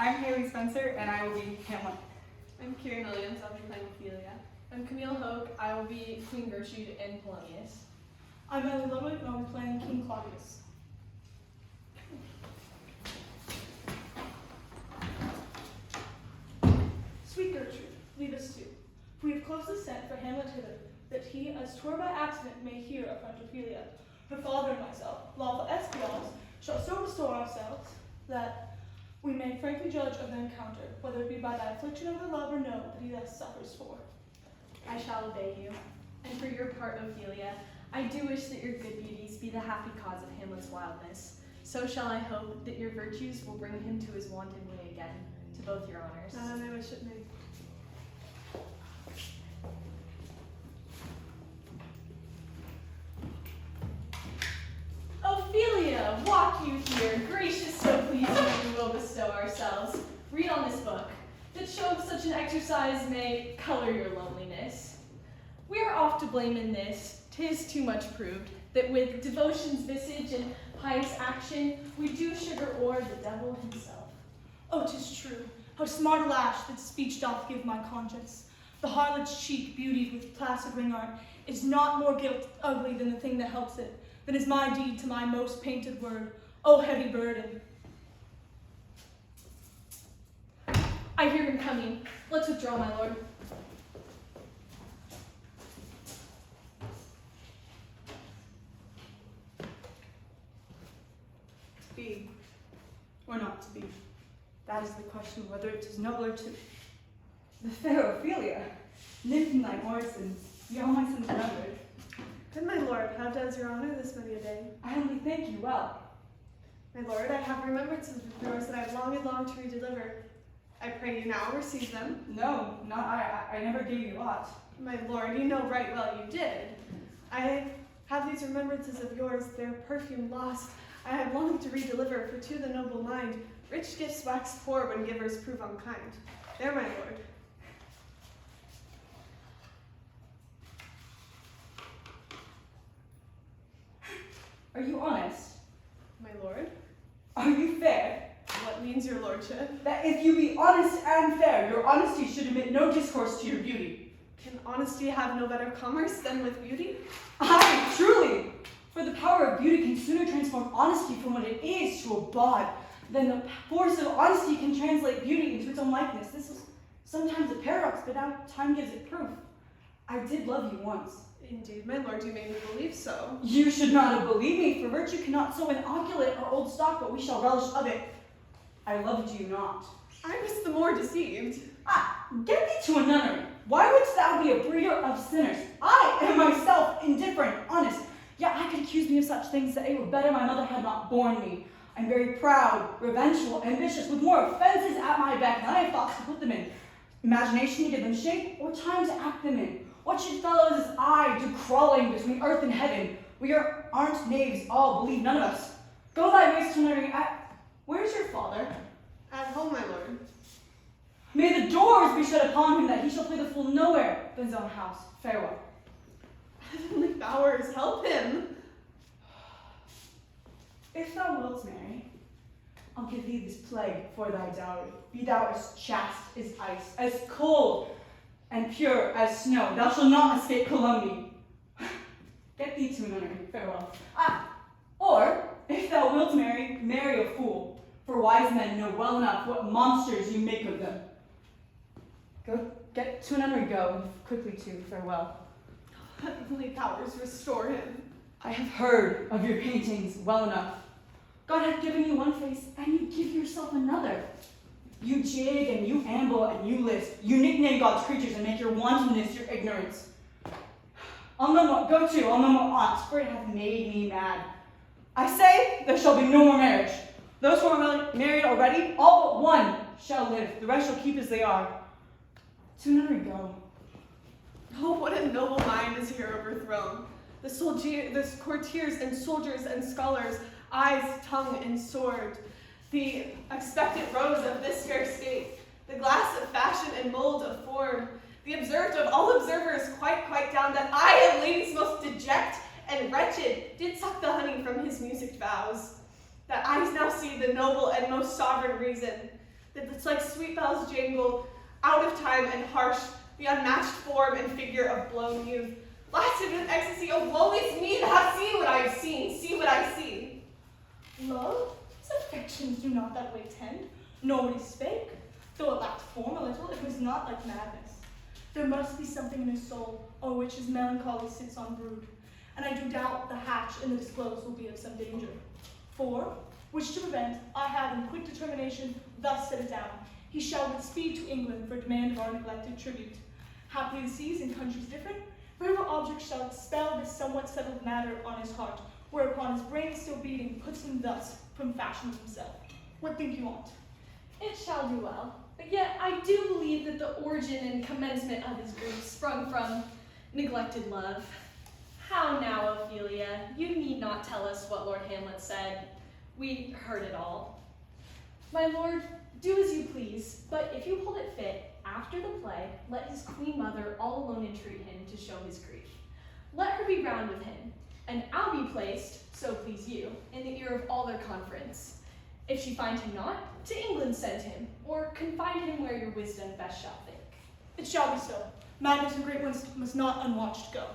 I'm Hailey Spencer, and I will be Hamlet. I'm Kieran, I'll be playing Ophelia. I'm Camille, Hoke, I will be Queen Gertrude and Polonius. I'm Ellie, Ludwig, and I'll be playing King Claudius. Sweet Gertrude, lead us to. We have closely sent for Hamlet hither, that he, as 'twere by accident, may hear affront Ophelia. Her father and myself, lawful espions, shall so restore ourselves, that we may frankly judge of the encounter, whether it be by thy affliction of the love or no that he thus suffers for. I shall obey you. And for your part, Ophelia, I do wish that your good beauties be the happy cause of Hamlet's wildness. So shall I hope that your virtues will bring him to his wonted way again, to both your honors. And I wish it may. Ophelia, walk you here, gracious so pleasing that we will bestow ourselves. Read on this book, that show of such an exercise may color your loneliness. We are oft to blame in this, 'tis too much proved, that with devotion's visage and pious action, we do sugar o'er the devil himself. Oh, 'tis true, how smart a lash that speech doth give my conscience. The harlot's cheek beautied with placid ring art is not more guilt ugly than the thing that helps it, than is my deed to my most painted word. Oh, heavy burden. I hear him coming. Let's withdraw, my lord. To be, or not to be, that is the question whether it is nobler to... The fair Ophelia, nymph in thy morsins, be all my sins numbered. And my lord, how does your honor this many a day? I only thank you well. My lord, I have remembrances of yours that I have longed and longed to redeliver. I pray you now receive them. No, not I never gave you aught. My lord, you know right well you did. I have these remembrances of yours, their perfume lost. I have longed to redeliver, for to the noble mind, rich gifts wax poor when givers prove unkind. There, my lord. Are you honest? My lord, Are you fair? what means your lordship? That if you be honest and fair, your honesty should admit no discourse to your beauty. Can honesty have no better commerce than with beauty? Aye, truly! For the power of beauty can sooner transform honesty from what it is to a bawd than the force of honesty can translate beauty into its own likeness. This is sometimes a paradox, but now time gives it proof. I did love you once. Indeed, my lord, you made me believe so. You should not have believed me, for virtue cannot so inoculate our old stock, but we shall relish of it. I loved you not. I was the more deceived. Ah, get thee to a nunnery. Why wouldst thou be a breeder of sinners? I am myself indifferent, honest. Yet I could accuse me of such things that it were better my mother had not borne me. I'm very proud, revengeful, ambitious, with more offenses at my beck than I have thoughts to put them in. Imagination to give them shape, or time to act them in. What should fellows as I do crawling between earth and heaven? We aren't knaves all, believe none of us. Go thy ways to nurturing. Where's your father? At home, my lord. May the doors be shut upon him, that he shall play the fool nowhere but his own house. Farewell. Heavenly powers, help him. If thou wilt marry, I'll give thee this plague for thy dowry. Be thou as chaste as ice, as cold and pure as snow. Thou shalt not escape calumny. Get thee to a nunnery. Farewell. Or, if thou wilt marry a fool, for wise men know well enough what monsters you make of them. Go, get to a nunnery, go, and quickly too. Farewell. Heavenly powers, restore him. I have heard of your paintings well enough. God hath given you one face, and you give yourself another. You jig and you amble and you lisp. You nickname God's creatures and make your wantonness your ignorance. I'll no more aught, for it hath made me mad. I say, there shall be no more marriage. Those who are married already, all but one shall live. The rest shall keep as they are. To nunnery go. Oh, what a noble mind is here overthrown. The courtiers and soldiers and scholars, eyes, tongue, and sword. The expectant rose of this fair state, the glass of fashion and mold of form, the observed of all observers quite down, that I of ladies most deject and wretched did suck the honey from his music vows, that I now see the noble and most sovereign reason, that it's like sweet bells jangle, out of time and harsh, the unmatched form and figure of blown youth, blasted with ecstasy. Oh, woe is me that have seen what I have seen, see what I see. Love, his affections do not that way tend, nor what he spake. Though it lacked form a little, it was not like madness. There must be something in his soul, o'er which his melancholy sits on brood, and I do doubt the hatch in the disclosed will be of some danger. For, which to prevent, I have in quick determination thus set it down. He shall with speed to England for demand of our neglected tribute. Haply the seas and countries different, wherever object shall expel this somewhat settled matter on his heart, whereupon his brain still beating puts him thus from fashions himself. What think you on't? It shall do well. But yet I do believe that the origin and commencement of his grief sprung from neglected love. How now, Ophelia? You need not tell us what Lord Hamlet said. We heard it all. My lord, do as you please, but if you hold it fit, after the play, let his queen mother all alone entreat him to show his grief. Let her be round with him, and I'll be placed, so please you, in the ear of all their conference. If she find him not, to England send him, or confine him where your wisdom best shall think. It shall be so. Madness and great ones must not unwatched go.